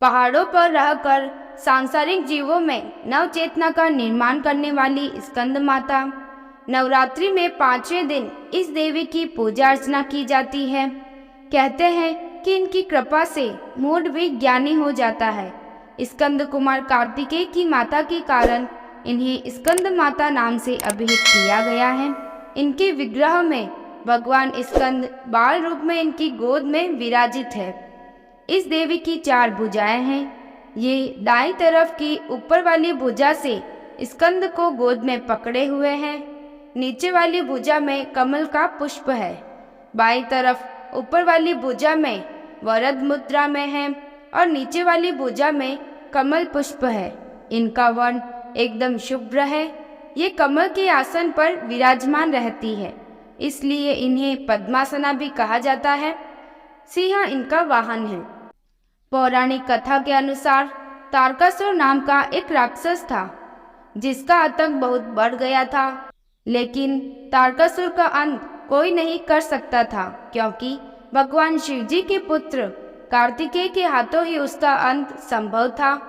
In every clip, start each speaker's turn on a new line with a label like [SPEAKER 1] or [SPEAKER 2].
[SPEAKER 1] पहाड़ों पर रहकर सांसारिक जीवों में नव चेतना का निर्माण करने वाली स्कंद माता। नवरात्रि में 5वें दिन इस देवी की पूजा अर्चना की जाती है। कहते हैं कि इनकी कृपा से मूढ़ भी ज्ञानी हो जाता है। स्कंद कुमार कार्तिकेय की माता के कारण इन्हें स्कंद माता नाम से अभिहित किया गया है। इनके विग्रह में भगवान स्कंद बाल रूप में इनकी गोद में विराजित है। इस देवी की 4 भुजाएं हैं। ये दाईं तरफ की ऊपर वाली भुजा से स्कंद को गोद में पकड़े हुए हैं। नीचे वाली भुजा में कमल का पुष्प है। बाईं तरफ ऊपर वाली भुजा में वरद मुद्रा में है और नीचे वाली भुजा में कमल पुष्प है। इनका वर्ण एकदम शुभ्र है। ये कमल के आसन पर विराजमान रहती है, इसलिए इन्हें पद्मासना भी कहा जाता है। सिंह इनका वाहन है। पौराणिक कथा के अनुसार तारकासुर नाम का एक राक्षस था, जिसका आतंक बहुत बढ़ गया था। लेकिन तारकासुर का अंत कोई नहीं कर सकता था, क्योंकि भगवान शिवजी के पुत्र कार्तिकेय के हाथों ही उसका अंत संभव था।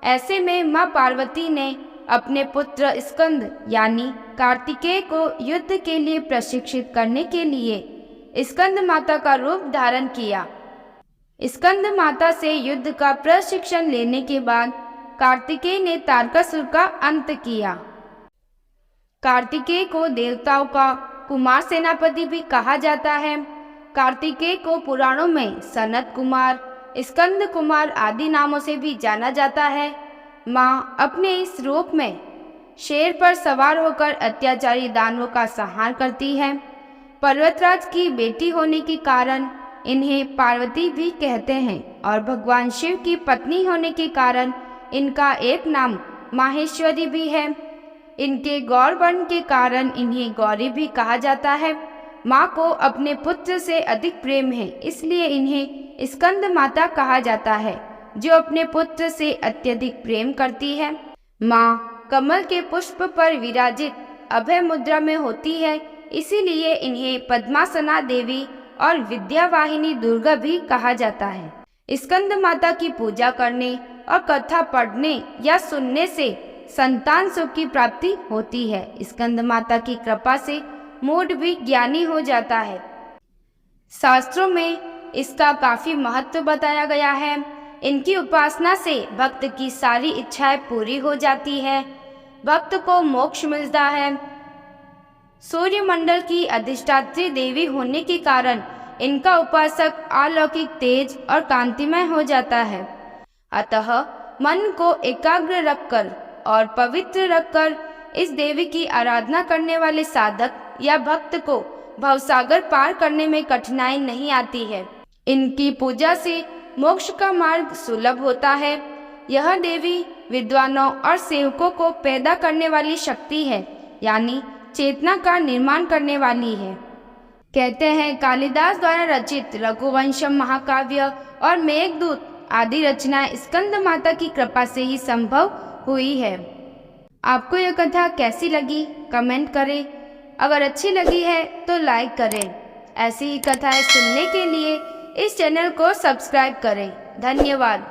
[SPEAKER 1] ऐसे में मां पार्वती ने अपने पुत्र स्कंद यानी कार्तिकेय को युद्ध के लिए प्रशिक्षित करने के लिए स्कंद माता का रूप धारण किया। स्कंद माता से युद्ध का प्रशिक्षण लेने के बाद कार्तिकेय ने तारकासुर का अंत किया। कार्तिकेय को देवताओं का कुमार सेनापति भी कहा जाता है। कार्तिकेय को पुराणों में सनत कुमार, स्कंद कुमार आदि नामों से भी जाना जाता है। माँ अपने इस रूप में शेर पर सवार होकर अत्याचारी दानवों का संहार करती है। पर्वतराज की बेटी होने के कारण इन्हें पार्वती भी कहते हैं और भगवान शिव की पत्नी होने के कारण इनका एक नाम माहेश्वरी भी है। इनके गौर वर्ण के कारण इन्हें गौरी भी कहा जाता है। माँ को अपने पुत्र से अधिक प्रेम है, इसलिए इन्हें स्कंद माता कहा जाता है, जो अपने पुत्र से अत्यधिक प्रेम करती है। माँ कमल के पुष्प पर विराजित अभय मुद्रा में होती है, इसीलिए इन्हें पद्मासना देवी और विद्यावाहिनी दुर्गा भी कहा जाता है। स्कंद माता की पूजा करने और कथा पढ़ने या सुनने से संतान सुख की प्राप्ति होती है। स्कंद माता की कृपा से मूढ़ भी ज्ञानी हो जाता है। शास्त्रों में इसका काफी महत्व बताया गया है। इनकी उपासना से भक्त की सारी इच्छाएं पूरी हो जाती है, भक्त को मोक्ष मिलता है। सूर्यमंडल की अधिष्ठात्री देवी होने के कारण इनका उपासक अलौकिक तेज और कांतिमय हो जाता है। अतः मन को एकाग्र रखकर और पवित्र रखकर इस देवी की आराधना करने वाले साधक या भक्त को भवसागर पार करने में कठिनाई नहीं आती है। इनकी पूजा से मोक्ष का मार्ग सुलभ होता है। यह देवी विद्वानों और सेवकों को पैदा करने वाली शक्ति है, यानी चेतना का निर्माण करने वाली है। कहते हैं कालिदास द्वारा रचित रघुवंशम महाकाव्य और मेघदूत आदि रचनाएं स्कंद माता की कृपा से ही संभव हुई है। आपको यह कथा कैसी लगी कमेंट करें। अगर अच्छी लगी है तो लाइक करें। ऐसी ही कथाएं सुनने के लिए इस चैनल को सब्सक्राइब करें। धन्यवाद।